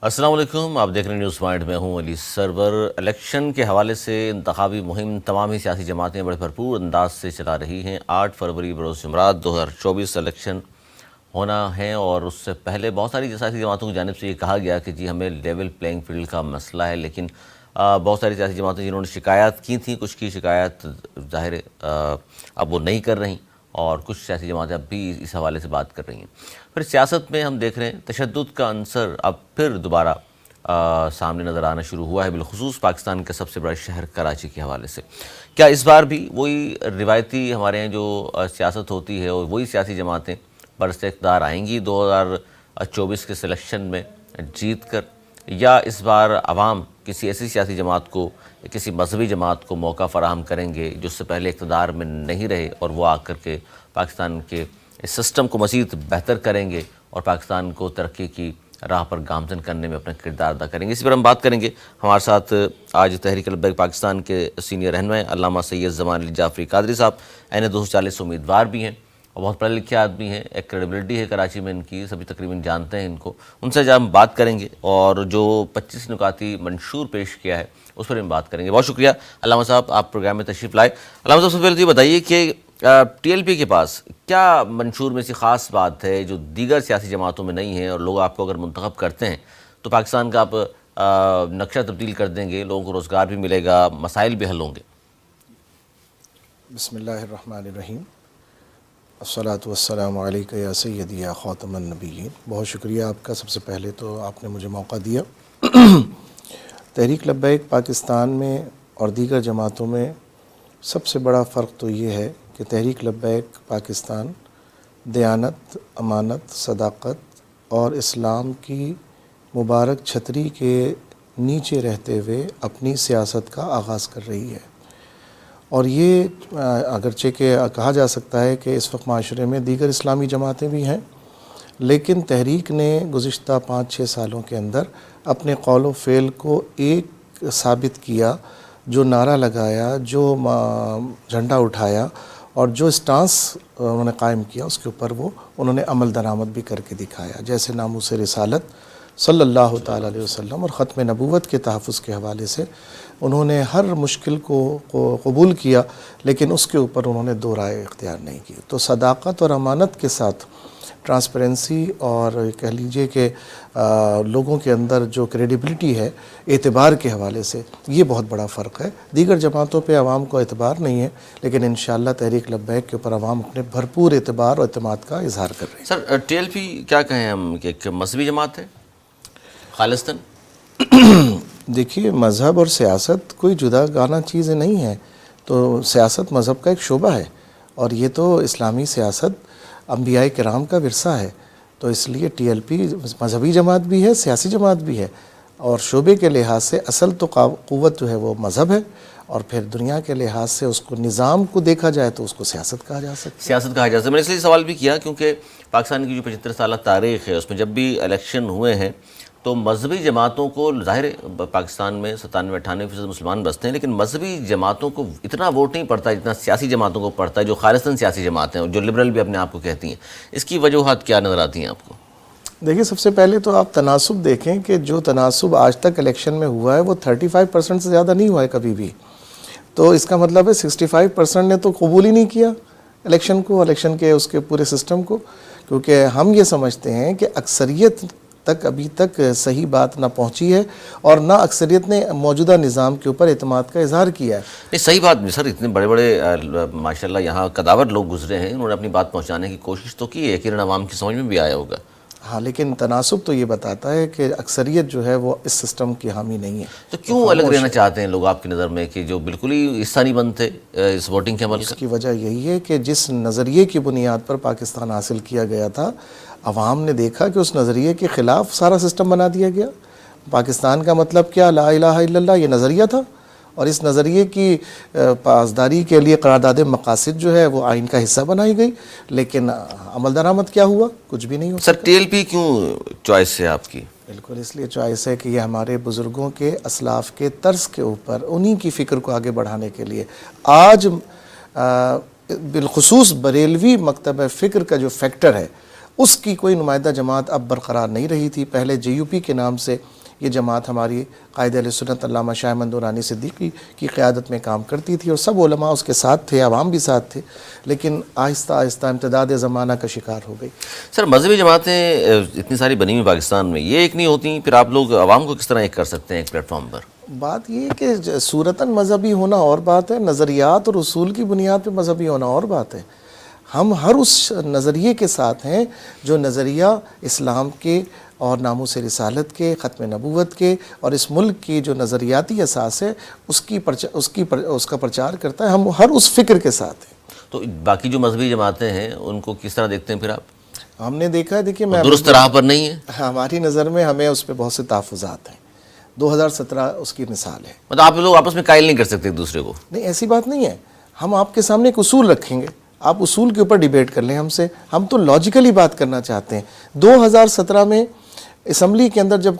السلام علیکم، آپ دیکھ رہے ہیں نیوز پوائنٹ میں ہوں علی سرور۔ الیکشن کے حوالے سے انتخابی مہم تمام ہی سیاسی جماعتیں بڑے بھرپور انداز سے چلا رہی ہیں۔ 8 فروری بروز جمعرات 2024 الیکشن ہونا ہے، اور اس سے پہلے بہت ساری سیاسی جماعتوں کی جانب سے یہ کہا گیا کہ جی ہمیں لیول پلینگ فیلڈ کا مسئلہ ہے، لیکن بہت ساری سیاسی جماعتیں جنہوں نے شکایات کی تھیں، کچھ کی شکایت ظاہر اب وہ نہیں کر رہی، اور کچھ سیاسی جماعتیں اب بھی اس حوالے سے بات کر رہی ہیں۔ پھر سیاست میں ہم دیکھ رہے ہیں تشدد کا عنصر اب پھر دوبارہ سامنے نظر آنا شروع ہوا ہے، بالخصوص پاکستان کے سب سے بڑے شہر کراچی کے حوالے سے۔ کیا اس بار بھی وہی روایتی ہمارے یہاں جو سیاست ہوتی ہے اور وہی سیاسی جماعتیں برسر اقتدار آئیں گی 2024 کے سلیکشن میں جیت کر، یا اس بار عوام کسی ایسی سیاسی جماعت کو، کسی مذہبی جماعت کو موقع فراہم کریں گے جو اس سے پہلے اقتدار میں نہیں رہے، اور وہ آ کر کے پاکستان کے اس سسٹم کو مزید بہتر کریں گے اور پاکستان کو ترقی کی راہ پر گامزن کرنے میں اپنا کردار ادا کریں گے؟ اسی پر ہم بات کریں گے۔ ہمارے ساتھ آج تحریک لبیک پاکستان کے سینئر رہنما علامہ سید زمان علی جعفری قادری صاحب، این 240 امیدوار بھی ہیں اور بہت پڑھے لکھے آدمی ہیں، ایک کریڈیبلٹی ہے کراچی میں ان کی، سبھی تقریباً جانتے ہیں ان کو۔ ان سے جب ہم بات کریں گے اور جو 25 نکاتی منشور پیش کیا ہے اس پر ہم بات کریں گے۔ بہت شکریہ علامہ صاحب، آپ پروگرام میں تشریف لائے۔ علامہ صاحب، سب سے پہلے یہ بتائیے کہ ٹی ایل پی کے پاس کیا منشور میں سے خاص بات ہے جو دیگر سیاسی جماعتوں میں نہیں ہے، اور لوگ آپ کو اگر منتخب کرتے ہیں تو پاکستان کا آپ نقشہ تبدیل کر دیں گے، لوگوں کو روزگار بھی ملے گا، مسائل بھی حل ہوں گے؟ بسم اللہ الرحمن الرحیم، الصلاۃ والسلام علیک یا سیدی یا خاتم النبیین۔ بہت شکریہ آپ کا، سب سے پہلے تو آپ نے مجھے موقع دیا۔ تحریک لبیک پاکستان میں اور دیگر جماعتوں میں سب سے بڑا فرق تو یہ ہے کہ تحریک لبیک پاکستان دیانت، امانت، صداقت اور اسلام کی مبارک چھتری کے نیچے رہتے ہوئے اپنی سیاست کا آغاز کر رہی ہے۔ اور یہ اگرچہ کہ کہا جا سکتا ہے کہ اس وقت معاشرے میں دیگر اسلامی جماعتیں بھی ہیں، لیکن تحریک نے گزشتہ 5-6 سالوں کے اندر اپنے قول و فعل کو ایک ثابت کیا، جو نعرہ لگایا، جو جھنڈا اٹھایا اور جو سٹانس انہوں نے قائم کیا، اس کے اوپر انہوں نے عمل درآمد بھی کر کے دکھایا۔ جیسے ناموس رسالت صلی اللہ تعالیٰ علیہ وسلم اور ختم نبوت کے تحفظ کے حوالے سے انہوں نے ہر مشکل کو قبول کیا، لیکن اس کے اوپر انہوں نے دو رائے اختیار نہیں کی۔ تو صداقت اور امانت کے ساتھ ٹرانسپیرنسی اور کہہ لیجئے کہ لوگوں کے اندر جو کریڈیبلٹی ہے اعتبار کے حوالے سے، یہ بہت بڑا فرق ہے۔ دیگر جماعتوں پہ عوام کو اعتبار نہیں ہے، لیکن انشاءاللہ تحریک لبیک کے اوپر عوام اپنے بھرپور اعتبار اور اعتماد کا اظہار کر رہے ہیں۔ سر، ٹی ایل پی کیا کہیں ہم کہ ایک مذہبی جماعت ہے خالصتاً؟ دیکھیے، مذہب اور سیاست کوئی جدا گانا چیزیں نہیں ہیں، تو سیاست مذہب کا ایک شعبہ ہے، اور یہ تو اسلامی سیاست انبیاء کرام کا ورثہ ہے، تو اس لیے ٹی ایل پی مذہبی جماعت بھی ہے، سیاسی جماعت بھی ہے، اور شعبے کے لحاظ سے اصل تو قوت جو ہے وہ مذہب ہے، اور پھر دنیا کے لحاظ سے اس کو نظام کو دیکھا جائے تو اس کو سیاست کہا جا سکتا ہے۔ سیاست کہا جا سکتا ہے۔ میں نے اس لیے سوال بھی کیا کیونکہ پاکستان کی جو 75 سالہ تاریخ ہے اس میں جب بھی الیکشن ہوئے ہیں تو مذہبی جماعتوں کو، ظاہر پاکستان میں 97-98% مسلمان بستے ہیں، لیکن مذہبی جماعتوں کو اتنا ووٹ نہیں پڑتا جتنا سیاسی جماعتوں کو پڑتا ہے، جو خالصتاً سیاسی جماعتیں ہیں، جو لبرل بھی اپنے آپ کو کہتی ہیں۔ اس کی وجوہات کیا نظر آتی ہیں آپ کو؟ دیکھیے، سب سے پہلے تو آپ تناسب دیکھیں کہ جو تناسب آج تک الیکشن میں ہوا ہے وہ 35% سے زیادہ نہیں ہوا ہے کبھی بھی، تو اس کا مطلب ہے 65% نے تو قبول ہی نہیں کیا الیکشن کو، الیکشن کے اس کے پورے سسٹم کو، کیونکہ ہم یہ سمجھتے ہیں کہ اکثریت تک ابھی تک صحیح بات نہ پہنچی ہے، اور نہ اکثریت نے موجودہ نظام کے اوپر اعتماد کا اظہار کیا ہے۔ نہیں، صحیح بات نہیں سر، اتنے بڑے بڑے ماشاءاللہ یہاں قداور لوگ گزرے ہیں، انہوں نے اپنی بات پہنچانے کی کوشش تو کی ہے، کہ عوام کی سمجھ میں بھی آیا ہوگا۔ ہاں، لیکن تناسب تو یہ بتاتا ہے کہ اکثریت جو ہے وہ اس سسٹم کی حامی نہیں ہے۔ تو کیوں الگ رہنا چاہتے ہیں لوگ آپ کی نظر میں، کہ جو بالکل ہی حصہ نہیں بنتے اس ووٹنگ کے عمل کا؟ اس کی وجہ یہی ہے کہ جس نظریے کی بنیاد پر پاکستان حاصل کیا گیا تھا، عوام نے دیکھا کہ اس نظریے کے خلاف سارا سسٹم بنا دیا گیا۔ پاکستان کا مطلب کیا؟ لا الہ الا اللہ، یہ نظریہ تھا، اور اس نظریے کی پاسداری کے لیے قرارداد مقاصد جو ہے وہ آئین کا حصہ بنائی گئی، لیکن عمل درآمد کیا ہوا؟ کچھ بھی نہیں ہو سر ٹی ایل پی کیوں چوائس ہے آپ کی؟ بالکل اس لیے چوائس ہے کہ یہ ہمارے بزرگوں کے اسلاف کے طرز کے اوپر انہی کی فکر کو آگے بڑھانے کے لیے آج بالخصوص بریلوی مکتب فکر کا جو فیکٹر ہے اس کی کوئی نمائندہ جماعت اب برقرار نہیں رہی تھی۔ پہلے جے یو پی کے نام سے یہ جماعت ہماری قائد اہل سنت علامہ شاہ احمد نورانی صدیقی کی قیادت میں کام کرتی تھی اور سب علماء اس کے ساتھ تھے، عوام بھی ساتھ تھے، لیکن آہستہ آہستہ امتداد زمانہ کا شکار ہو گئی۔ سر مذہبی جماعتیں اتنی ساری بنی ہوئی پاکستان میں، یہ ایک نہیں ہوتی، پھر آپ لوگ عوام کو کس طرح ایک کر سکتے ہیں ایک پلیٹ فارم پر؟ بات یہ ہے کہ صورتاً مذہبی ہونا اور بات ہے، نظریات اور اصول کی بنیاد پہ مذہبی ہونا اور بات ہے۔ ہم ہر اس نظریے کے ساتھ ہیں جو نظریہ اسلام کے اور ناموس رسالت کے، ختم نبوت کے اور اس ملک کی جو نظریاتی اساس ہے اس کا پرچار کرتا ہے۔ ہم ہر اس فکر کے ساتھ ہیں۔ تو باقی جو مذہبی جماعتیں ہیں ان کو کس طرح دیکھتے ہیں پھر آپ؟ ہم نے دیکھا ہے، دیکھیے میں درست راہ پر نہیں ہے؟ ہماری نظر میں ہمیں اس پہ بہت سے تحفظات ہیں۔ 2017 اس کی مثال ہے۔ مطلب آپ لوگ آپس میں قائل نہیں کر سکتے ایک دوسرے کو؟ نہیں، ایسی بات نہیں ہے۔ ہم آپ کے سامنے ایک اصول رکھیں گے، آپ اصول کے اوپر ڈیبیٹ کر لیں ہم سے۔ ہم تو لاجیکلی بات کرنا چاہتے ہیں۔ 2017 میں اسمبلی کے اندر جب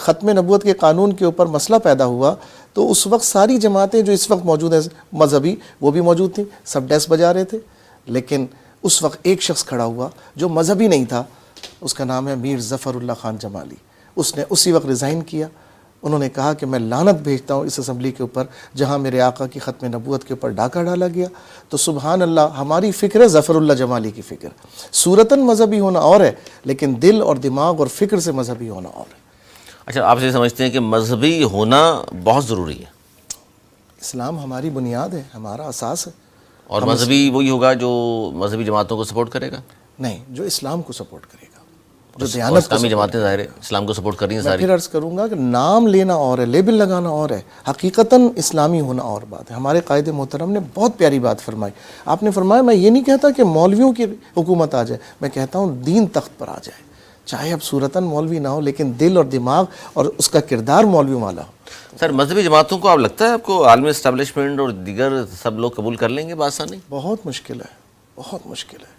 ختم نبوت کے قانون کے اوپر مسئلہ پیدا ہوا تو اس وقت ساری جماعتیں جو اس وقت موجود ہیں مذہبی، وہ بھی موجود تھیں، سب ڈیس بجا رہے تھے، لیکن اس وقت ایک شخص کھڑا ہوا جو مذہبی نہیں تھا، اس کا نام ہے میر ظفر اللہ خان جمالی۔ اس نے اسی وقت ریزائن کیا۔ انہوں نے کہا کہ میں لعنت بھیجتا ہوں اس اسمبلی کے اوپر جہاں میرے آقا کی ختم نبوت کے اوپر ڈاکہ ڈالا گیا۔ تو سبحان اللہ، ہماری فکر ہے ظفر اللہ جمالی کی فکر۔ صورتاً مذہبی ہونا اور ہے، لیکن دل اور دماغ اور فکر سے مذہبی ہونا اور ہے۔ اچھا، آپ یہ سمجھتے ہیں کہ مذہبی ہونا بہت ضروری ہے؟ اسلام ہماری بنیاد ہے، ہمارا اساس ہے۔ اور مذہبی وہی ہوگا جو مذہبی جماعتوں کو سپورٹ کرے گا؟ نہیں، جو اسلام کو سپورٹ کرے گا، جو اور دیانت کو اسلامی جماعتیں ظاہر ہے اسلام کو سپورٹ کر رہی ہیں میں ساری۔ پھر عرض کروں گا کہ نام لینا اور ہے، لیبل لگانا اور ہے، حقیقتاً اسلامی ہونا اور بات ہے۔ ہمارے قائد محترم نے بہت پیاری بات فرمائی۔ آپ نے فرمایا میں یہ نہیں کہتا کہ مولویوں کی حکومت آ جائے، میں کہتا ہوں دین تخت پر آ جائے، چاہے اب صورتاً مولوی نہ ہو لیکن دل اور دماغ اور اس کا کردار مولویوں والا ہو۔ سر مذہبی جماعتوں کو آپ لگتا ہے آپ کو عالمی اسٹیبلشمنٹ اور دیگر سب لوگ قبول کر لیں گے بآسانی؟ بہت مشکل ہے، بہت مشکل ہے،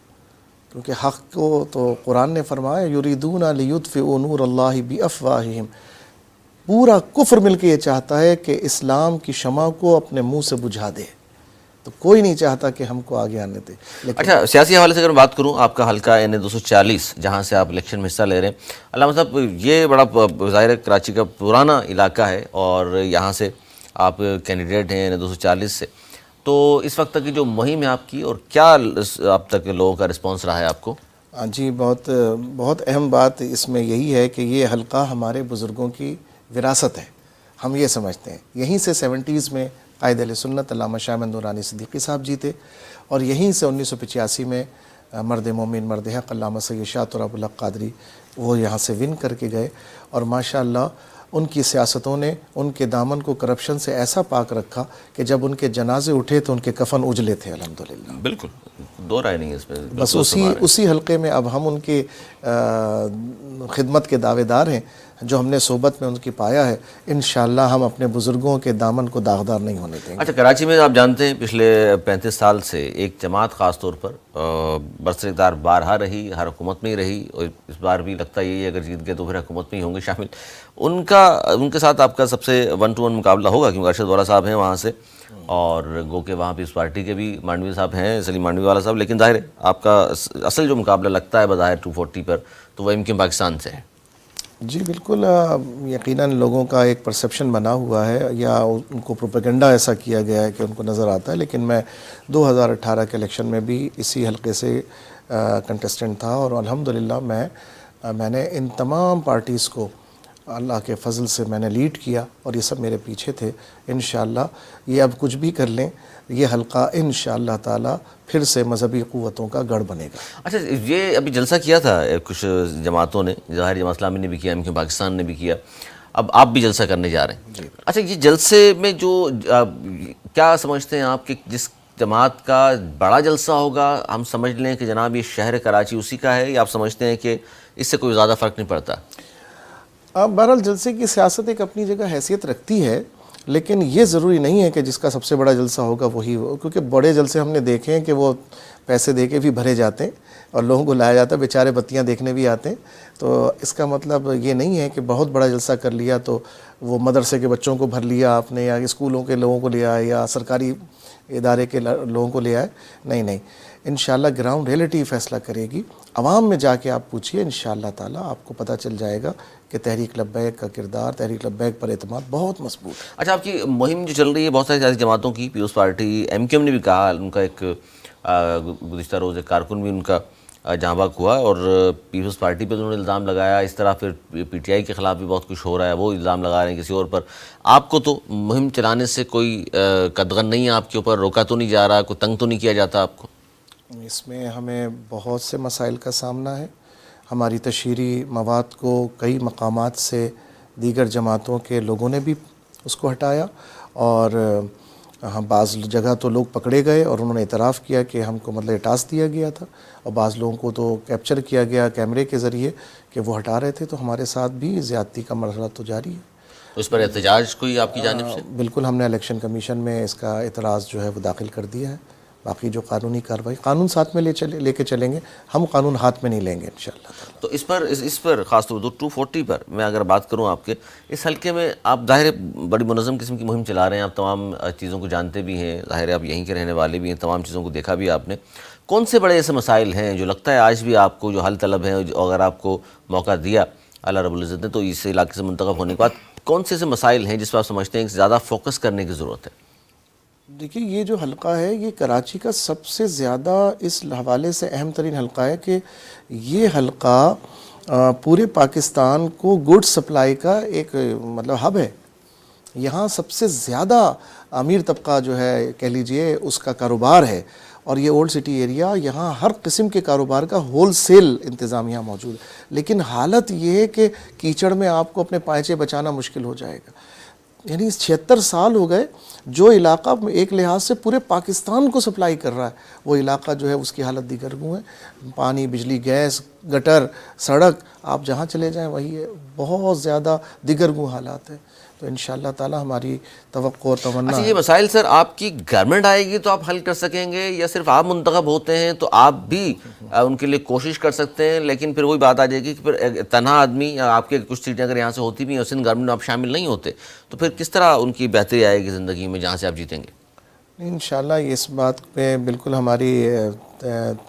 کیونکہ حق کو تو قرآن نے فرمایا یریدون لیطفئوا نور اللہ بافواہہم، پورا کفر مل کے یہ چاہتا ہے کہ اسلام کی شمع کو اپنے منہ سے بجھا دے، تو کوئی نہیں چاہتا کہ ہم کو آگے آنے دے۔ لیکن اچھا، سیاسی حوالے سے اگر میں بات کروں، آپ کا حلقہ این 240 جہاں سے آپ الیکشن میں حصہ لے رہے ہیں، علامہ صاحب یہ بڑا ظاہر ہے کراچی کا پرانا علاقہ ہے اور یہاں سے آپ کینڈیڈیٹ ہیں این 240 سے، تو اس وقت تک کی جو مہم ہے آپ کی اور کیا اب تک لوگوں کا رسپانس رہا ہے آپ کو؟ جی، بہت اہم بات اس میں یہی ہے کہ یہ حلقہ ہمارے بزرگوں کی وراثت ہے۔ ہم یہ سمجھتے ہیں یہیں سے 70s میں قائد اہل سنت علامہ شاہ احمد نورانی صدیقی صاحب جیتے، اور یہیں سے 1985 میں مرد مومن مرد حق علامہ سید شاہ تراب الحق قادری وہ یہاں سے ون کر کے گئے، اور ماشاءاللہ ان کی سیاستوں نے ان کے دامن کو کرپشن سے ایسا پاک رکھا کہ جب ان کے جنازے اٹھے تو ان کے کفن اجلے تھے الحمدللہ۔ بالکل، دو رائے نہیں ہے اس میں۔ بس اسی حلقے میں اب ہم ان کے خدمت کے دعوے دار ہیں، جو ہم نے صحبت میں ان کی پایا ہے، انشاءاللہ ہم اپنے بزرگوں کے دامن کو داغدار نہیں ہونے دیں گے۔ اچھا، کراچی میں آپ جانتے ہیں پچھلے 35 سال سے ایک جماعت خاص طور پر برسر اقتدار بارہا رہی، ہر حکومت میں ہی رہی، اور اس بار بھی لگتا ہے یہ اگر جیت گئے تو پھر حکومت میں ہی ہوں گے شامل۔ ان کے ساتھ آپ کا سب سے 1 to 1 مقابلہ ہوگا، کیونکہ ارشد وارا صاحب ہیں وہاں سے، اور گو کہ وہاں پہ اس پارٹی کے بھی مانڈوی صاحب ہیں، سلیم مانڈوی والا صاحب، لیکن ظاہر ہے آپ کا اصل جو مقابلہ لگتا ہے بظاہر 240 پر تو وہ MKM پاکستان سے ہے۔ جی بالکل، یقیناً لوگوں کا ایک پرسیپشن بنا ہوا ہے یا ان کو پروپیگنڈا ایسا کیا گیا ہے کہ ان کو نظر آتا ہے، لیکن میں 2018 کے الیکشن میں بھی اسی حلقے سے کنٹسٹنٹ تھا، اور الحمدللہ میں نے ان تمام پارٹیز کو اللہ کے فضل سے میں نے لیڈ کیا، اور یہ سب میرے پیچھے تھے۔ انشاءاللہ یہ اب کچھ بھی کر لیں، یہ حلقہ انشاءاللہ تعالی پھر سے مذہبی قوتوں کا گڑھ بنے گا۔ اچھا، یہ ابھی جلسہ کیا تھا کچھ جماعتوں نے، ظاہر جماعت اسلامی نے بھی کیا، MKM پاکستان نے بھی کیا، اب آپ بھی جلسہ کرنے جا رہے ہیں۔ جی، اچھا، یہ جلسے میں جو کیا سمجھتے ہیں آپ کہ جس جماعت کا بڑا جلسہ ہوگا، ہم سمجھ لیں کہ جناب یہ شہر کراچی اسی کا ہے، یا آپ سمجھتے ہیں کہ اس سے کوئی زیادہ فرق نہیں پڑتا؟ بہرحال جلسے کی سیاست ایک اپنی جگہ حیثیت رکھتی ہے، لیکن یہ ضروری نہیں ہے کہ جس کا سب سے بڑا جلسہ ہوگا وہی ہو، کیونکہ بڑے جلسے ہم نے دیکھے ہیں کہ وہ پیسے دے کے بھی بھرے جاتے ہیں اور لوگوں کو لایا جاتا ہے، بیچارے بتیاں دیکھنے بھی آتے ہیں. تو اس کا مطلب یہ نہیں ہے کہ بہت بڑا جلسہ کر لیا تو وہ مدرسے کے بچوں کو بھر لیا آپ نے، یا اسکولوں کے لوگوں کو لیا یا سرکاری ادارے کے لوگوں کو لیا ہے. نہیں، انشاءاللہ گراؤنڈ ریئلٹی فیصلہ کرے گی. عوام میں جا کے آپ پوچھئے، انشاءاللہ تعالیٰ آپ کو پتہ چل جائے گا کہ تحریک لبیک کا کردار، تحریک لبیک پر اعتماد بہت مضبوط ہے. اچھا، آپ کی مہم جو چل رہی ہے بہت ساری سیاسی جماعتوں کی، پیپلز پارٹی، ایم کیو ایم نے بھی کہا، ان کا ایک گزشتہ روز ایک کارکن بھی ان کا جہاں بحق ہوا اور پیپلز پارٹی پہ انہوں نے الزام لگایا. اس طرح پھر پی ٹی آئی کے خلاف بھی بہت کچھ ہو رہا ہے، وہ الزام لگا رہے ہیں کسی اور پر. آپ کو تو مہم چلانے سے کوئی قدغن نہیں ہے آپ کے اوپر؟ روکا تو نہیں جا رہا؟ کوئی تنگ تو نہیں کیا جاتا آپ کو؟ اس میں ہمیں بہت سے مسائل کا سامنا ہے. ہماری تشہیری مواد کو کئی مقامات سے دیگر جماعتوں کے لوگوں نے بھی اس کو ہٹایا، اور بعض جگہ تو لوگ پکڑے گئے اور انہوں نے اعتراف کیا کہ ہم کو مطلب ٹاسک دیا گیا تھا، اور بعض لوگوں کو تو کیپچر کیا گیا کیمرے کے ذریعے کہ وہ ہٹا رہے تھے. تو ہمارے ساتھ بھی زیادتی کا مرحلہ تو جاری ہے. اس پر احتجاج کوئی آپ کی جانب سے؟ بالکل، ہم نے الیکشن کمیشن میں اس کا اعتراض جو ہے وہ داخل کر دیا ہے. باقی جو قانونی کارروائی، قانون ساتھ میں لے کے چلیں گے، ہم قانون ہاتھ میں نہیں لیں گے انشاءاللہ. تو اس پر خاص طور پر 240 پر میں اگر بات کروں، آپ کے اس حلقے میں آپ ظاہر بڑی منظم قسم کی مہم چلا رہے ہیں، آپ تمام چیزوں کو جانتے بھی ہیں، ظاہر ہے آپ یہیں کے رہنے والے بھی ہیں، تمام چیزوں کو دیکھا بھی آپ نے. کون سے بڑے ایسے مسائل ہیں جو لگتا ہے آج بھی آپ کو جو حل طلب ہیں، اگر آپ کو موقع دیا اللہ رب العزت نے تو اس علاقے سے منتخب ہونے کے بعد، کون سے ایسے مسائل ہیں جس پر آپ سمجھتے ہیں کہ زیادہ فوکس کرنے کی ضرورت ہے؟ دیکھیے، یہ جو حلقہ ہے یہ کراچی کا سب سے زیادہ اس حوالے سے اہم ترین حلقہ ہے کہ یہ حلقہ پورے پاکستان کو گوڈ سپلائی کا ایک مطلب ہب ہے. یہاں سب سے زیادہ امیر طبقہ جو ہے کہہ لیجئے اس کا کاروبار ہے، اور یہ اولڈ سٹی ایریا، یہاں ہر قسم کے کاروبار کا ہول سیل انتظام یہاں موجود ہے. لیکن حالت یہ ہے کہ کیچڑ میں آپ کو اپنے پائچے بچانا مشکل ہو جائے گا. یعنی 76 سال ہو گئے، جو علاقہ ایک لحاظ سے پورے پاکستان کو سپلائی کر رہا ہے، وہ علاقہ جو ہے اس کی حالت دیگر گوں ہے. پانی، بجلی، گیس، گٹر، سڑک، آپ جہاں چلے جائیں وہی ہے. بہت زیادہ دیگر گوں حالات ہیں. تو انشاءاللہ تعالی ہماری توقع اور تمنا اچھا، یہ مسائل سر آپ کی گورنمنٹ آئے گی تو آپ حل کر سکیں گے، یا صرف آپ منتخب ہوتے ہیں تو آپ بھی ان کے لیے کوشش کر سکتے ہیں، لیکن پھر وہی بات آ جائے گی کہ پھر تنہا آدمی، یا آپ کے کچھ سیٹیں اگر یہاں سے ہوتی بھی ہیں اور سندھ گورنمنٹ میں آپ شامل نہیں ہوتے تو پھر کس طرح ان کی بہتری آئے گی زندگی میں جہاں سے آپ جیتیں گے؟ انشاءاللہ اس بات پہ بالکل ہماری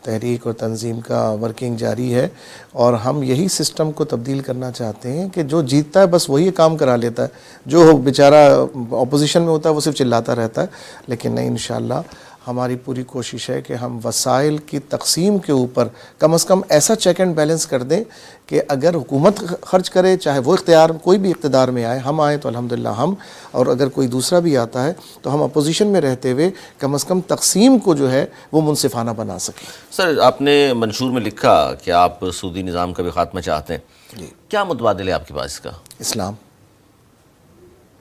تحریک اور تنظیم کا ورکنگ جاری ہے، اور ہم یہی سسٹم کو تبدیل کرنا چاہتے ہیں کہ جو جیتتا ہے بس وہی کام کرا لیتا ہے، جو بیچارہ اپوزیشن میں ہوتا ہے وہ صرف چلاتا رہتا ہے. لیکن نہیں، انشاءاللہ ہماری پوری کوشش ہے کہ ہم وسائل کی تقسیم کے اوپر کم از کم ایسا چیک اینڈ بیلنس کر دیں کہ اگر حکومت خرچ کرے، چاہے وہ کوئی بھی اقتدار میں آئے، ہم آئیں تو الحمدللہ ہم، اور اگر کوئی دوسرا بھی آتا ہے تو ہم اپوزیشن میں رہتے ہوئے کم از کم تقسیم کو جو ہے وہ منصفانہ بنا سکیں. سر، آپ نے منشور میں لکھا کہ آپ سودی نظام کا بھی خاتمہ چاہتے ہیں. کیا متبادل ہے آپ کے پاس اس کا؟ اسلام.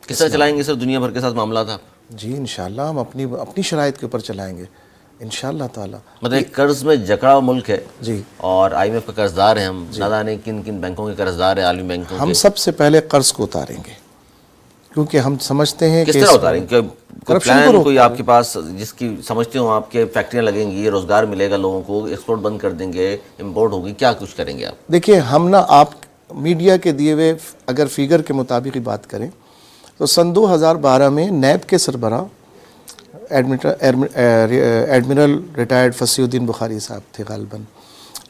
کس طرح چلائیں گے سر دنیا بھر کے ساتھ معاملات آپ؟ جی انشاءاللہ ہم اپنی شرائط کے اوپر چلائیں گے انشاءاللہ تعالی. مطلب ایک قرض میں جکڑا ہوا ملک ہے، جی، اور آئی ایم ایف کا قرض دار ہیں ہم، نہ جانے کن کن بینکوں کے قرض دار ہیں، عالمی بینکوں ہم کے. سب سے پہلے قرض کو اتاریں گے، کیونکہ ہم سمجھتے ہیں کس کہ طرح اتاریں گے؟ کوئی کرپشن کو پلان روک کوئی کر. آپ کے پاس جس کی سمجھتے ہوں آپ کے فیکٹریاں لگیں گی، روزگار ملے گا لوگوں کو، ایکسپورٹ بند کر دیں گے، امپورٹ ہوگی، کیا کچھ کریں گے آپ؟ دیکھیے، ہم آپ میڈیا کے دیے ہوئے اگر فیگر کے مطابق ہی بات کریں تو سن 2012 میں نیب کے سربراہ ایڈمرل ریٹائرڈ فصیح الدین بخاری صاحب تھے غالباً،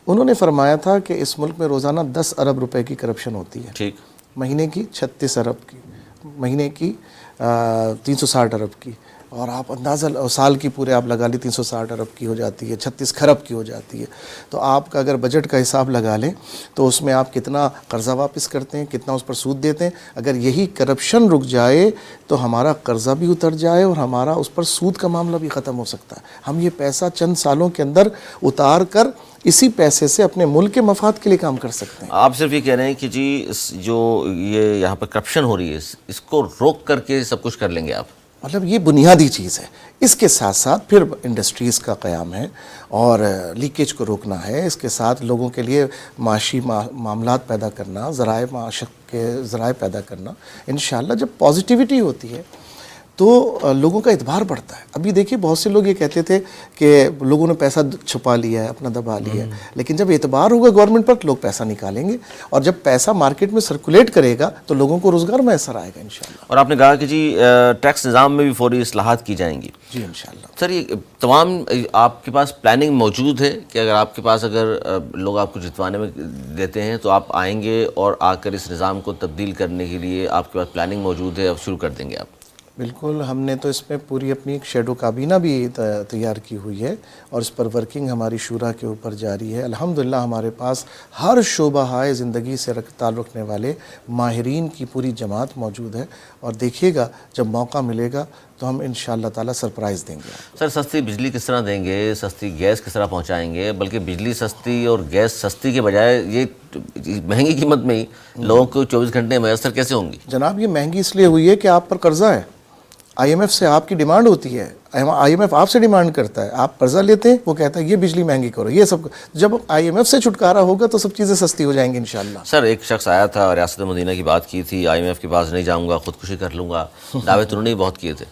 انہوں نے فرمایا تھا کہ اس ملک میں روزانہ 10 ارب روپے کی کرپشن ہوتی ہے، ٹھیک، مہینے کی 36 ارب کی، مہینے کی 360 ارب کی، اور آپ اندازہ سال کی پورے آپ لگا لیں 360 ارب کی ہو جاتی ہے، 36 کھرب کی ہو جاتی ہے. تو آپ کا اگر بجٹ کا حساب لگا لیں تو اس میں آپ کتنا قرضہ واپس کرتے ہیں، کتنا اس پر سود دیتے ہیں. اگر یہی کرپشن رک جائے تو ہمارا قرضہ بھی اتر جائے اور ہمارا اس پر سود کا معاملہ بھی ختم ہو سکتا ہے. ہم یہ پیسہ چند سالوں کے اندر اتار کر اسی پیسے سے اپنے ملک کے مفاد کے لیے کام کر سکتے ہیں. آپ صرف یہ کہہ رہے ہیں کہ جی جو یہ یہاں پر کرپشن ہو رہی ہے اس کو روک کر کے سب کچھ کر لیں گے آپ؟ مطلب یہ بنیادی چیز ہے. اس کے ساتھ ساتھ پھر انڈسٹریز کا قیام ہے اور لیکیج کو روکنا ہے. اس کے ساتھ لوگوں کے لیے معاشی معاملات پیدا کرنا، ذرائع معاشت کے ذرائع پیدا کرنا. انشاءاللہ جب پازیٹیوٹی ہوتی ہے تو لوگوں کا اعتبار بڑھتا ہے. ابھی دیکھیے بہت سے لوگ یہ کہتے تھے کہ لوگوں نے پیسہ چھپا لیا ہے, اپنا دبا لیا ہے, لیکن جب اعتبار ہوگا گورنمنٹ پر لوگ پیسہ نکالیں گے, اور جب پیسہ مارکیٹ میں سرکولیٹ کرے گا تو لوگوں کو روزگار میسر آئے گا انشاءاللہ. اور آپ نے کہا کہ جی ٹیکس نظام میں بھی فوری اصلاحات کی جائیں گی. جی انشاءاللہ. سر یہ تمام آپ کے پاس پلاننگ موجود ہے کہ اگر آپ کے پاس اگر لوگ آپ کو جتوانے میں دیتے ہیں تو آپ آئیں گے اور آ کر اس نظام کو تبدیل کرنے کے لیے آپ کے پاس پلاننگ موجود ہے, اب شروع کر دیں گے آپ؟ بالکل, ہم نے تو اس میں پوری اپنی ایک شیڈو کابینہ بھی تیار کی ہوئی ہے, اور اس پر ورکنگ ہماری شورا کے اوپر جاری ہے. الحمدللہ ہمارے پاس ہر شعبہ ہائے زندگی سے تعلق رکھنے والے ماہرین کی پوری جماعت موجود ہے, اور دیکھیے گا جب موقع ملے گا تو ہم انشاءاللہ تعالیٰ سرپرائز دیں گے. سر سستی بجلی کس طرح دیں گے, سستی گیس کس طرح پہنچائیں گے؟ بلکہ بجلی سستی اور گیس سستی کے بجائے یہ مہنگی قیمت میں ہی لوگوں کو 24 گھنٹے میسر کیسے ہوں گی؟ جناب یہ مہنگی اس لیے ہوئی ہے کہ آپ پر قرضہ ہے, آئی ایم ایف سے آپ کی ڈیمانڈ ہوتی ہے, آئی ایم ایف آپ سے ڈیمانڈ کرتا ہے, آپ قرضہ لیتے ہیں, وہ کہتا ہے یہ بجلی مہنگی کرو, یہ سب. جب آئی ایم ایف سے چھٹکارا ہوگا تو سب چیزیں سستی ہو جائیں گی انشاءاللہ. سر ایک شخص آیا تھا, ریاست مدینہ کی بات کی تھی, آئی ایم ایف کے پاس نہیں جاؤں گا, خودکشی کر لوں گا, دعوے تو انہوں نے بہت کیے تھے,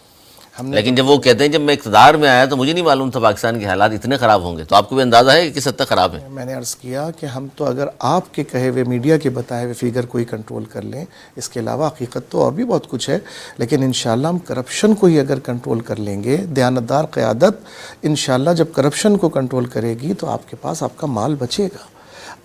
لیکن جب وہ کہتے ہیں جب میں اقتدار میں آیا تو مجھے نہیں معلوم تھا پاکستان کے حالات اتنے خراب ہوں گے. تو آپ کو بھی اندازہ ہے کہ کس حد تک خراب ہے؟ میں نے عرض کیا کہ ہم تو اگر آپ کے کہے ہوئے میڈیا کے بتائے ہوئے فیگر کو ہی کنٹرول کر لیں, اس کے علاوہ حقیقت تو اور بھی بہت کچھ ہے, لیکن انشاءاللہ ہم کرپشن کو ہی اگر کنٹرول کر لیں گے, دیانتدار قیادت انشاءاللہ جب کرپشن کو کنٹرول کرے گی تو آپ کے پاس آپ کا مال بچے گا.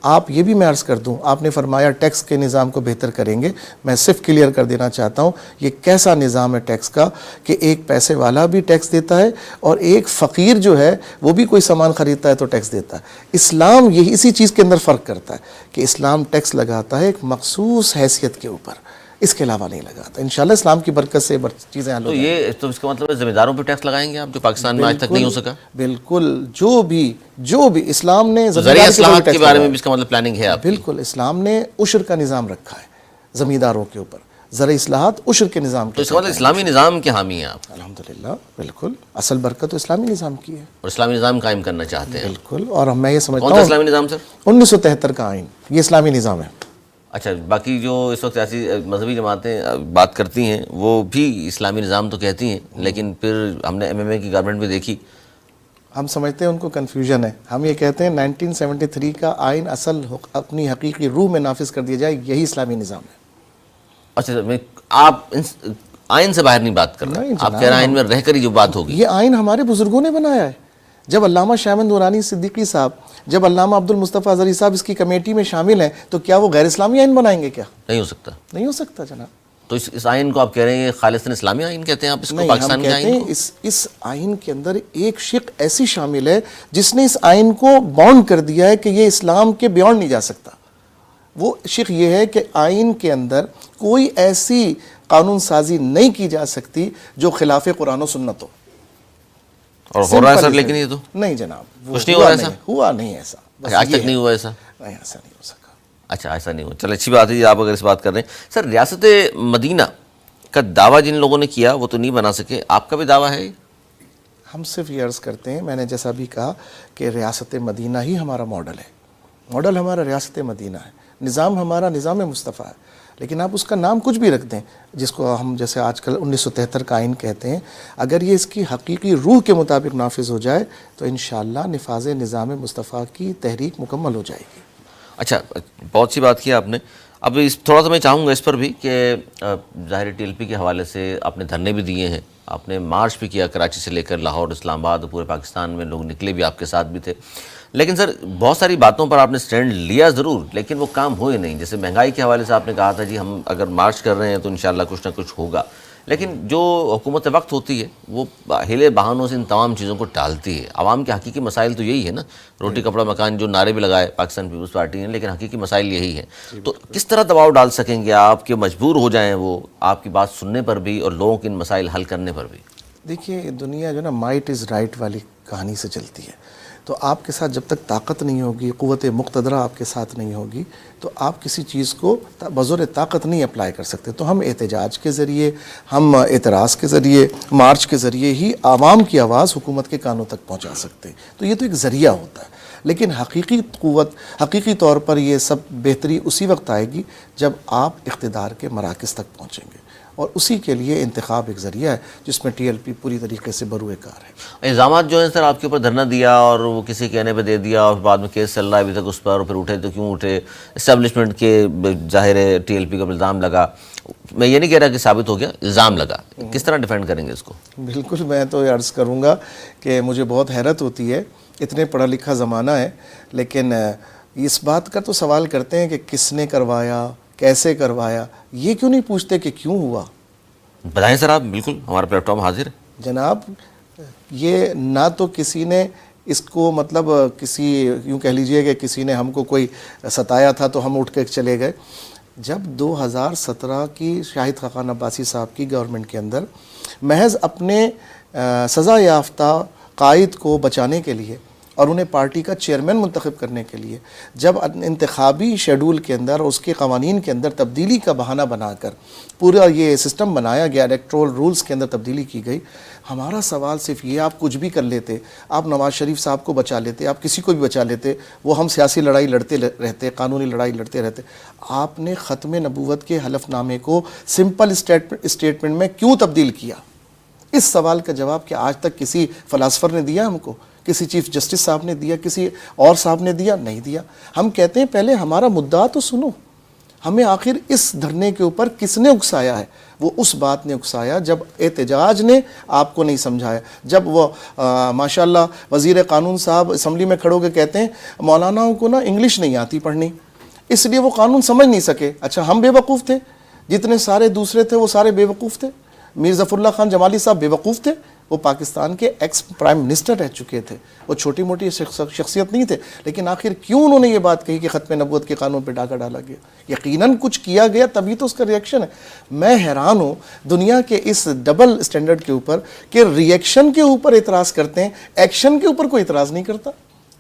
آپ یہ بھی میں عرض کر دوں, آپ نے فرمایا ٹیکس کے نظام کو بہتر کریں گے, میں صرف کلیئر کر دینا چاہتا ہوں یہ کیسا نظام ہے ٹیکس کا کہ ایک پیسے والا بھی ٹیکس دیتا ہے اور ایک فقیر جو ہے وہ بھی کوئی سامان خریدتا ہے تو ٹیکس دیتا ہے. اسلام یہی اسی چیز کے اندر فرق کرتا ہے کہ اسلام ٹیکس لگاتا ہے ایک مخصوص حیثیت کے اوپر, اس کے علاوہ نہیں لگاتا. انشاءاللہ اسلام کی برکت سے چیزیں حل ہو تو جائیں. یہ تو اس کا مطلب ہے زمینداروں پہ ٹیکس لگائیں گے آپ, جو پاکستان میں آج تک نہیں ہو سکا؟ بالکل, جو بھی اسلام نے زرعی اصلاحات کے بارے میں بھی اس کا مطلب پلاننگ ہے آپ کی؟ بالکل, اسلام نے عشر کا نظام رکھا ہے زمینداروں کے اوپر, زرعی اصلاحات عشر کے نظام تو اس کا مطلب اسلامی نظام کے حامی ہیں آپ؟ الحمدللہ بالکل, اصل برکت تو اسلامی نظام کی ہے, اور اسلامی نظام قائم کرنا چاہتے ہیں؟ بالکل. اور میں یہ سمجھتا کون سا ہوں اسلامی نظام سر؟ 1973 کا آئین یہ اسلامی نظام ہے. اچھا, باقی جو اس وقت سیاسی مذہبی جماعتیں بات کرتی ہیں وہ بھی اسلامی نظام تو کہتی ہیں, لیکن پھر ہم نے ایم ایم اے کی گورنمنٹ بھی دیکھی. ہم سمجھتے ہیں ان کو کنفیوژن ہے. ہم یہ کہتے ہیں 1973 کا آئین اصل اپنی حقیقی روح میں نافذ کر دیا جائے, یہی اسلامی نظام ہے. اچھا, آپ آئین سے باہر نہیں بات کر رہے, آپ کہہ رہے ہیں آئین میں رہ کر ہی جو بات ہوگی. یہ آئین ہمارے بزرگوں نے بنایا ہے. جب علامہ شاہ نورانی صدیقی صاحب, جب علامہ عبد المصطفیٰ ازہری صاحب اس کی کمیٹی میں شامل ہیں, تو کیا وہ غیر اسلامی آئین بنائیں گے؟ کیا نہیں ہو سکتا. نہیں ہو سکتا جناب. تو اس آئین کو آپ کہہ رہے ہیں خالصاً اسلامی آئین کہتے ہیں آپ اس کو, پاکستان کے آئین کو؟ اس آئین کے اندر ایک شق ایسی شامل ہے جس نے اس آئین کو باؤنڈ کر دیا ہے کہ یہ اسلام کے بیونڈ نہیں جا سکتا. وہ شق یہ ہے کہ آئین کے اندر کوئی ایسی قانون سازی نہیں کی جا سکتی جو خلاف قرآن و سنت ہو. اور ہو رہا ہے سر لیکن یہ تو نہیں جناب, کچھ نہیں ہو رہا ایسا؟ ہوا نہیں ایسا, آج تک نہیں ہوا ایسا؟ نہیں, ایسا نہیں ہو سکا. اچھا, ایسا نہیں ہوا. چلے اچھی بات ہے جی, آپ اگر اس بات کر رہے ہیں. سر ریاست مدینہ کا دعویٰ جن لوگوں نے کیا وہ تو نہیں بنا سکے, آپ کا بھی دعویٰ ہے؟ ہم صرف یہ عرض کرتے ہیں, میں نے جیسا بھی کہا کہ ریاست مدینہ ہی ہمارا ماڈل ہے. ماڈل ہمارا ریاست مدینہ ہے, نظام ہمارا نظام مصطفیٰ ہے. لیکن آپ اس کا نام کچھ بھی رکھ دیں, جس کو ہم جیسے آج کل 1973 کا آئین کہتے ہیں, اگر یہ اس کی حقیقی روح کے مطابق نافذ ہو جائے تو انشاءاللہ نفاذ نظام مصطفیٰ کی تحریک مکمل ہو جائے گی. اچھا, بہت سی بات کی آپ نے. اب تھوڑا سا میں چاہوں گا اس پر بھی کہ ظاہر ٹی ایل پی کے حوالے سے آپ نے دھرنے بھی دیے ہیں, آپ نے مارچ بھی کیا کراچی سے لے کر لاہور, اسلام آباد, پورے پاکستان میں لوگ نکلے بھی آپ کے ساتھ بھی تھے. لیکن سر بہت ساری باتوں پر آپ نے سٹینڈ لیا ضرور, لیکن وہ کام ہوئے نہیں. جیسے مہنگائی کے حوالے سے آپ نے کہا تھا جی ہم اگر مارچ کر رہے ہیں تو انشاءاللہ کچھ نہ کچھ ہوگا, لیکن جو حکومت وقت ہوتی ہے وہ ہیلے بہانوں سے ان تمام چیزوں کو ٹالتی ہے. عوام کے حقیقی مسائل تو یہی ہے نا, روٹی کپڑا مکان, جو نعرے بھی لگائے پاکستان پیپلز پارٹی نے, لیکن حقیقی مسائل یہی ہیں. تو کس طرح دباؤ ڈال سکیں گے آپ کہ مجبور ہو جائیں وہ آپ کی بات سننے پر بھی اور لوگوں کے ان مسائل حل کرنے پر بھی؟ دیکھیے دنیا جو نا مائٹ از رائٹ والی کہانی سے چلتی ہے. تو آپ کے ساتھ جب تک طاقت نہیں ہوگی, قوت مقتدرہ آپ کے ساتھ نہیں ہوگی, تو آپ کسی چیز کو بزور طاقت نہیں اپلائی کر سکتے. تو ہم احتجاج کے ذریعے, ہم اعتراض کے ذریعے, مارچ کے ذریعے ہی عوام کی آواز حکومت کے کانوں تک پہنچا سکتے ہیں. تو یہ تو ایک ذریعہ ہوتا ہے, لیکن حقیقی قوت, حقیقی طور پر یہ سب بہتری اسی وقت آئے گی جب آپ اقتدار کے مراکز تک پہنچیں گے. اور اسی کے لیے انتخاب ایک ذریعہ ہے جس میں TLP پوری طریقے سے بروئے کار ہے۔ الزامات جو ہیں سر آپ کے اوپر دھرنا دیا اور وہ کسی کہنے پہ دے دیا اور بعد میں کیس چل رہا ہے ابھی تک اس پر، اور پھر اٹھے تو کیوں اٹھے، اسٹیبلشمنٹ کے ظاہر ہے TLP کا الزام لگا، میں یہ نہیں کہہ رہا کہ ثابت ہو گیا، الزام لگا، کس طرح ڈیفینڈ کریں گے اس کو؟ بالکل، میں تو یہ عرض کروں گا کہ مجھے بہت حیرت ہوتی ہے، اتنے پڑھا لکھا زمانہ ہے لیکن اس بات کا تو سوال کرتے ہیں کہ کس نے کروایا، کیسے کروایا، یہ کیوں نہیں پوچھتے کہ کیوں ہوا؟ بتائیں سر آپ، بالکل ہمارا پلیٹ فارم حاضر ہے۔ جناب یہ نہ تو کسی نے اس کو مطلب کسی یوں کہہ لیجئے کہ کسی نے ہم کو کوئی ستایا تھا تو ہم اٹھ کے چلے گئے۔ جب 2017 کی شاہد خاقان عباسی صاحب کی گورنمنٹ کے اندر محض اپنے سزا یافتہ قائد کو بچانے کے لیے اور انہیں پارٹی کا چیئرمین منتخب کرنے کے لیے جب انتخابی شیڈول کے اندر اور اس کے قوانین کے اندر تبدیلی کا بہانہ بنا کر پورا یہ سسٹم بنایا گیا، الیکٹرول رولز کے اندر تبدیلی کی گئی، ہمارا سوال صرف یہ، آپ کچھ بھی کر لیتے، آپ نواز شریف صاحب کو بچا لیتے، آپ کسی کو بھی بچا لیتے، وہ ہم سیاسی لڑائی لڑتے رہتے، قانونی لڑائی لڑتے رہتے، آپ نے ختم نبوت کے حلف نامے کو سمپل اسٹیٹمنٹ میں کیوں تبدیل کیا؟ اس سوال کا جواب کہ آج تک کسی فلاسفر نے دیا ہم کو، کسی چیف جسٹس صاحب نے دیا، کسی اور صاحب نے دیا؟ نہیں دیا۔ ہم کہتے ہیں پہلے ہمارا مدعا تو سنو، ہمیں آخر اس دھرنے کے اوپر کس نے اکسایا ہے؟ وہ اس بات نے اکسایا جب احتجاج نے آپ کو نہیں سمجھایا، جب وہ ماشاءاللہ وزیر قانون صاحب اسمبلی میں کھڑو کے کہتے ہیں مولاناؤں کو نا انگلش نہیں آتی پڑھنی، اس لیے وہ قانون سمجھ نہیں سکے۔ اچھا ہم بے وقوف تھے؟ جتنے سارے دوسرے تھے وہ سارے بے وقوف تھے؟ میر ظفر اللہ خان جمالی صاحب بے وقوف تھے؟ وہ پاکستان کے ایکس پرائم منسٹر رہ چکے تھے، وہ چھوٹی موٹی شخصیت نہیں تھے، لیکن آخر کیوں انہوں نے یہ بات کہی کہ ختم نبوت کے قانون پہ ڈاکہ ڈالا گیا؟ یقیناً کچھ کیا گیا تبھی تو اس کا ریئیکشن ہے۔ میں حیران ہوں دنیا کے اس ڈبل اسٹینڈرڈ کے اوپر کہ ریئیکشن کے اوپر اعتراض کرتے ہیں، ایکشن کے اوپر کوئی اعتراض نہیں کرتا،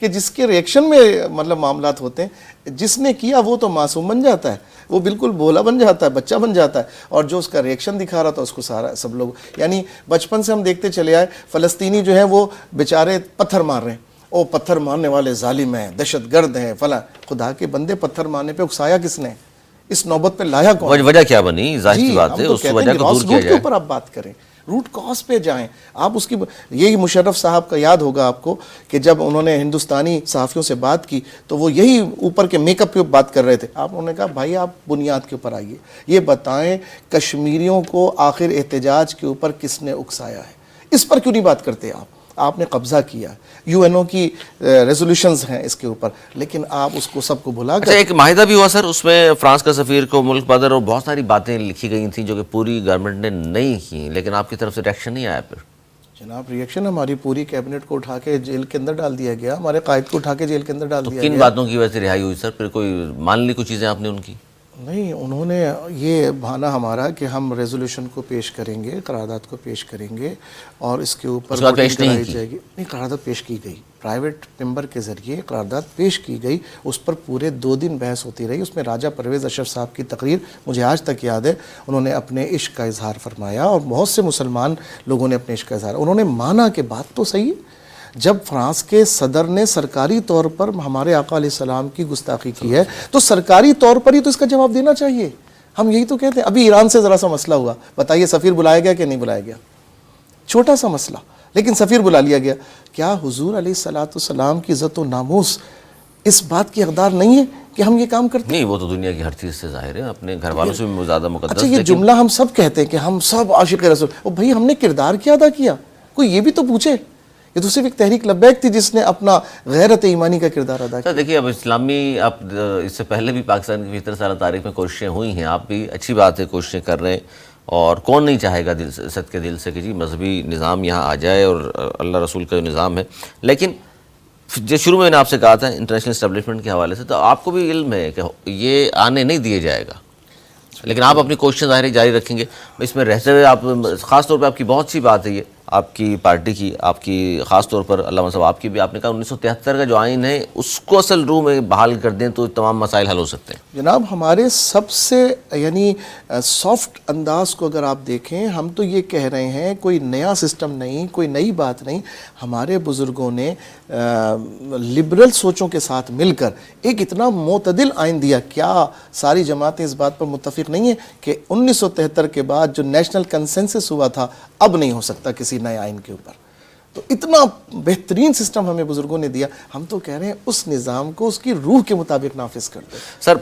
کہ جس کے ریئیکشن میں مطلب معاملات ہوتے ہیں، جس نے کیا وہ تو معصوم بن جاتا ہے، وہ بالکل بھولا بن جاتا ہے، بچہ بن جاتا ہے، اور جو اس کا ریئیکشن دکھا رہا تھا اس کو سارا سب لوگ، یعنی بچپن سے ہم دیکھتے چلے آئے فلسطینی جو ہیں وہ بیچارے پتھر مار رہے ہیں، او پتھر مارنے والے ظالم ہیں، دہشت گرد ہیں، فلاں۔ خدا کے بندے پتھر مارنے پہ اکسایا کس نے؟ اس نوبت پہ لایا کون؟ وجہ کیا بنی؟ ظاہر سی بات ہے اس وجہ کو دور کیا کے جائے۔ اوپر آپ بات کریں، روٹ کاز پہ جائیں آپ۔ اس کی یہی مشرف صاحب کا یاد ہوگا آپ کو کہ جب انہوں نے ہندوستانی صحافیوں سے بات کی تو وہ یہی اوپر کے میک اپ پہ بات کر رہے تھے، انہوں نے کہا بھائی آپ بنیاد کے اوپر آئیے، یہ بتائیں کشمیریوں کو آخر احتجاج کے اوپر کس نے اکسایا ہے؟ اس پر کیوں نہیں بات کرتے آپ نے قبضہ کیا، UN کی ریزولوشنز ہیں اس کے اوپر، لیکن آپ اس کو سب کو بھلا کر۔ اچھا ایک معاہدہ بھی ہوا سر، اس میں فرانس کا سفیر کو ملک بدر اور بہت ساری باتیں لکھی گئی تھیں جو کہ پوری گورنمنٹ نے نہیں کی، لیکن آپ کی طرف سے ریئیکشن نہیں آیا پھر؟ جناب ریئیکشن ہماری پوری کیبنٹ کو اٹھا کے جیل کے اندر ڈال دیا گیا، ہمارے قائد کو اٹھا کے جیل کے اندر ڈال دیا گیا۔ کن باتوں کی وجہ سے رہائی ہوئی سر؟ پھر کوئی مان لی کچھ چیزیں آپ نے ان کی؟ نہیں، انہوں نے یہ بہانہ ہمارا کہ ہم ریزولوشن کو پیش کریں گے، قرارداد کو پیش کریں گے اور اس کے اوپر اس کا پیش نہیں کرائی کی؟ جائے گی۔ نہیں، قرارداد پیش کی گئی، پرائیویٹ ممبر کے ذریعے قرارداد پیش کی گئی، اس پر پورے 2 دن بحث ہوتی رہی۔ اس میں راجہ پرویز اشرف صاحب کی تقریر مجھے آج تک یاد ہے، انہوں نے اپنے عشق کا اظہار فرمایا اور بہت سے مسلمان لوگوں نے اپنے عشق کا اظہار، انہوں نے مانا کہ بات تو صحیح ہے۔ جب فرانس کے صدر نے سرکاری طور پر ہمارے آقا علیہ السلام کی گستاخی کی ہے تو سرکاری طور پر ہی تو اس کا جواب دینا چاہیے۔ ہم یہی تو کہتے ہیں۔ ابھی ایران سے ذرا سا مسئلہ ہوا، بتائیے سفیر بلایا گیا کہ نہیں بلایا گیا؟ چھوٹا سا مسئلہ، لیکن سفیر بلا لیا گیا۔ کیا حضور علیہ السلام کی عزت و ناموس اس بات کی حقدار نہیں ہے کہ ہم یہ کام کرتے ہیں؟ نہیں، وہ تو دنیا کی ہر چیز سے ظاہر ہے، اپنے گھر والوں سے بھی زیادہ مقدس۔ اچھا یہ جملہ ہم سب کہتے ہیں کہ ہم سب عاشق رسول، اور بھائی ہم نے کردار کیا ادا کیا؟ کوئی یہ بھی تو پوچھے۔ یہ تو صرف ایک تحریک لبیک تھی جس نے اپنا غیرت ایمانی کا کردار ادا کیا۔ دیکھیے اب اسلامی، اب اس سے پہلے بھی پاکستان کی 70 سالہ تاریخ میں کوششیں ہوئی ہیں، آپ بھی اچھی بات ہے کوششیں کر رہے ہیں، اور کون نہیں چاہے گا دل سے، صدقے دل سے کہ جی مذہبی نظام یہاں آ جائے اور اللہ رسول کا جو نظام ہے۔ لیکن جو شروع میں نے آپ سے کہا تھا انٹرنیشنل اسٹیبلشمنٹ کے حوالے سے، تو آپ کو بھی علم ہے کہ یہ آنے نہیں دیے جائے گا، لیکن آپ اپنی کوششیں ظاہر جاری رکھیں گے۔ اس میں رہتے ہوئے آپ خاص طور پہ آپ کی بہت سی بات ہے، یہ آپ کی پارٹی کی، آپ کی خاص طور پر علامہ صاحب آپ کی بھی، آپ نے کہا 1973 کا جو آئین ہے اس کو اصل روح میں بحال کر دیں تو تمام مسائل حل ہو سکتے ہیں. جناب ہمارے سب سے یعنی سافٹ انداز کو اگر آپ دیکھیں، ہم تو یہ کہہ رہے ہیں کوئی نیا سسٹم نہیں، کوئی نئی بات نہیں. ہمارے بزرگوں نے لبرل سوچوں کے ساتھ مل کر ایک اتنا معتدل آئین دیا. کیا ساری جماعتیں اس بات پر متفق نہیں ہیں کہ 1973 کے بعد جو نیشنل کنسنسس ہوا تھا اب نہیں ہو سکتا کسی نئے آئین کے اوپر؟ تو اتنا بہترین سسٹم ہمیں بزرگوں نے دیا. ہم تو کہہ رہے ہیں اس نظام کو اس کی روح کے مطابق نافذ کر دیں. سر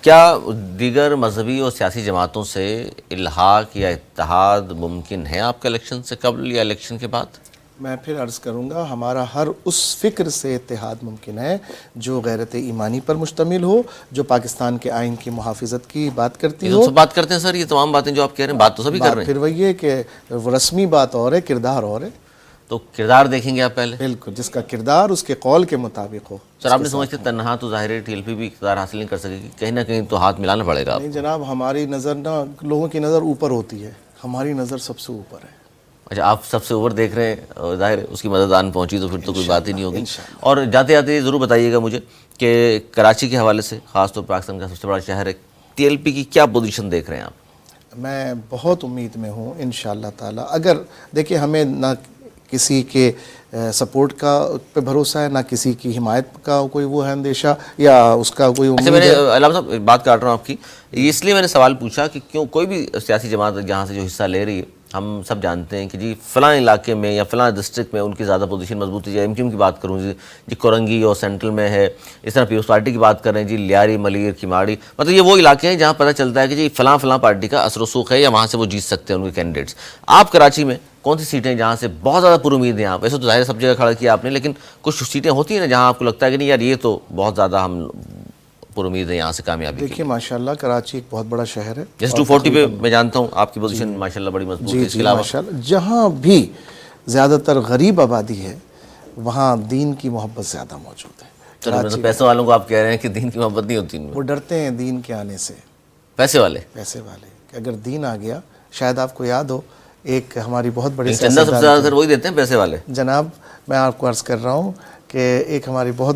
کیا دیگر مذہبی اور سیاسی جماعتوں سے الحاق یا اتحاد ممکن ہے آپ کا الیکشن سے قبل یا الیکشن کے بعد؟ میں پھر عرض کروں گا، ہمارا ہر اس فکر سے اتحاد ممکن ہے جو غیرت ایمانی پر مشتمل ہو، جو پاکستان کے آئین کی محافظت کی بات کرتی ہو. یہ سب بات کرتے ہیں سر، یہ تمام باتیں جو آپ کہہ رہے ہیں بات تو سبھی کر رہے ہیں. پھر وہی ہے کہ رسمی بات اور ہے، کردار اور ہے. تو کردار دیکھیں گے آپ پہلے؟ بالکل، جس کا کردار اس کے قول کے مطابق ہو. سر آپ نے سمجھتے تنہا تو ظاہر ہے ٹی ایل پی بھی اقتدار حاصل نہیں کر سکے گی، کہیں نہ کہیں تو ہاتھ ملانا پڑے گا. نہیں جناب، ہماری نظر نہ لوگوں کی نظر اوپر ہوتی ہے، ہماری نظر سب سے اوپر ہے. اچھا، آپ سب سے اوپر دیکھ رہے ہیں، اور ظاہر ہے اس کی مدد آن پہنچی تو پھر تو کوئی بات ہی نہیں ہوگی. اور جاتے جاتے ضرور بتائیے گا مجھے کہ کراچی کے حوالے سے، خاص طور پر پاکستان کا سب سے بڑا شہر ہے، ٹی ایل پی کی کیا پوزیشن دیکھ رہے ہیں آپ؟ میں بہت امید میں ہوں انشاءاللہ تعالی. اگر دیکھیں ہمیں نہ کسی کے سپورٹ کا پہ بھروسہ ہے، نہ کسی کی حمایت کا کوئی وہ ہے اندیشہ یا اس کا کوئی امید ہے. میں نے علامہ صاحب بات کاٹ رہا ہوں آپ کی، اس لیے میں نے سوال پوچھا کہ کیوں کوئی بھی سیاسی جماعت جہاں سے جو حصہ لے رہی ہے، ہم سب جانتے ہیں کہ جی فلاں علاقے میں یا فلاں ڈسٹرکٹ میں ان کی زیادہ پوزیشن مضبوط ہے. ایم کیو ایم کی بات کروں جی کورنگی اور سینٹرل میں ہے. اس طرح پیپلز پارٹی کی بات کریں جی لیاری، ملیر، کیماڑی، مطلب یہ وہ علاقے ہیں جہاں پتہ چلتا ہے کہ جی فلاں فلاں پارٹی کا اثر و رسوخ ہے یا وہاں سے وہ جیت سکتے ہیں ان کے کینڈیڈیٹس. آپ کراچی میں کون سی سیٹیں جہاں سے بہت زیادہ پر امید ہیں آپ؟ ویسے تو ظاہر سب جگہ کھڑا کیا آپ نے، لیکن کچھ سیٹیں ہوتی ہیں نا جہاں آپ کو لگتا ہے کہ نہیں یار یہ تو بہت زیادہ ہم پر امید ہے یہاں سے کامیابی کی. دیکھیے ماشاءاللہ کراچی ایک بہت بڑا شہر ہے. جیسے 240 پہ میں جانتا ہوں آپ کی پوزیشن ماشاءاللہ بڑی مضبوط ہے. اس کے علاوہ ماشاءاللہ جہاں بھی زیادہ تر غریب آبادی ہے وہاں دین کی محبت زیادہ موجود ہے. پیسے والوں کو آپ کہہ رہے ہیں کہ دین کی محبت نہیں ہوتی ان میں؟ وہ ڈرتے ہیں دین کے آنے سے. پیسے والے کہ اگر دین آ گیا، شاید آپ کو یاد ہو ایک ہماری بہت بڑی چندہ سب سے زیادہ تر وہی دیتے ہیں پیسے والے. جناب میں آپ کو عرض کر رہا ہوں کہ ایک ہماری بہت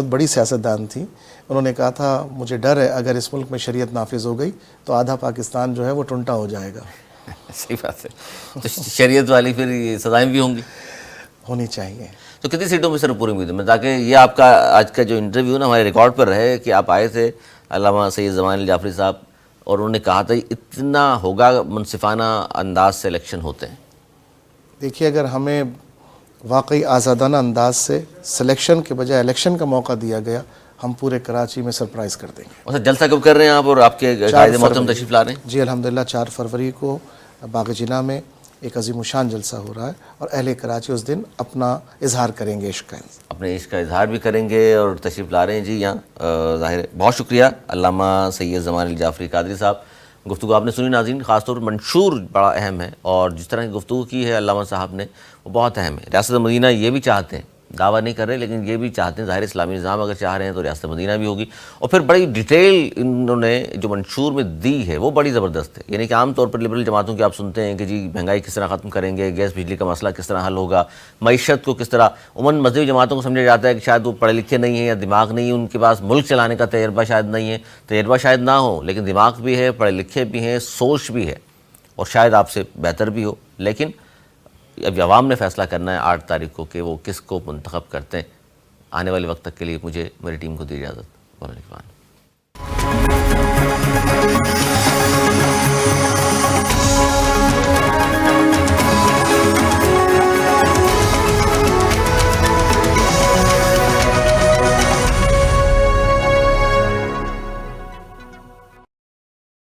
بڑی سیاستدان تھی، انہوں نے کہا تھا مجھے ڈر ہے اگر اس ملک میں شریعت نافذ ہو گئی تو آدھا پاکستان جو ہے وہ ٹنٹا ہو جائے گا. صحیح بات ہے. تو شریعت والی پھر سزائیں بھی ہوں گی، ہونی چاہیے. تو کتنی سیٹوں میں سر پوری امید ہے؟ تاکہ یہ آپ کا آج کا جو انٹرویو نا ہمارے ریکارڈ پر رہے کہ آپ آئے تھے علامہ سید زمان الجعفری صاحب اور انہوں نے کہا تھا اتنا ہوگا منصفانہ انداز سے الیکشن ہوتے ہیں. دیکھیے اگر ہمیں واقعی آزادانہ انداز سے سلیکشن کے بجائے الیکشن کا موقع دیا گیا، ہم پورے کراچی میں سرپرائز کر دیں گے. اور سر جلسہ کب کر رہے ہیں آپ اور آپ کے قائد محترم تشریف لا رہے ہیں؟ جی الحمدللہ 4 فروری کو باغ جناح میں ایک عظیم الشان جلسہ ہو رہا ہے اور اہل کراچی اس دن اپنا اظہار کریں گے، عشق کا. اپنے عشق کا اظہار بھی کریں گے اور تشریف لا رہے ہیں جی یہاں. ظاہر ہے بہت شکریہ علامہ سید زمان الجعفری قادری صاحب. گفتگو آپ نے سنی ناظرین، خاص طور پر منشور بڑا اہم ہے اور جس طرح کی گفتگو کی ہے علامہ صاحب نے وہ بہت اہم ہے. ریاست مدینہ یہ بھی چاہتے ہیں، دعویٰ نہیں کر رہے لیکن یہ بھی چاہتے ہیں، ظاہر اسلامی نظام اگر چاہ رہے ہیں تو ریاست مدینہ بھی ہوگی. اور پھر بڑی ڈیٹیل انہوں نے جو منشور میں دی ہے وہ بڑی زبردست ہے. یعنی کہ عام طور پر لبرل جماعتوں کی آپ سنتے ہیں کہ جی مہنگائی کس طرح ختم کریں گے، گیس بجلی کا مسئلہ کس طرح حل ہوگا، معیشت کو کس طرح. عموماً مذہبی جماعتوں کو سمجھا جاتا ہے کہ شاید وہ پڑھے لکھے نہیں ہیں یا دماغ نہیں ہے ان کے پاس، ملک چلانے کا تجربہ شاید نہیں ہے. تجربہ شاید نہ ہو لیکن دماغ بھی ہے، پڑھے لکھے بھی ہیں، سوچ بھی ہے اور شاید آپ سے بہتر بھی ہو. لیکن اب عوام نے فیصلہ کرنا ہے 8 تاریخ کو کہ وہ کس کو منتخب کرتے ہیں. آنے والے وقت تک کے لیے مجھے میری ٹیم کو دی اجازت.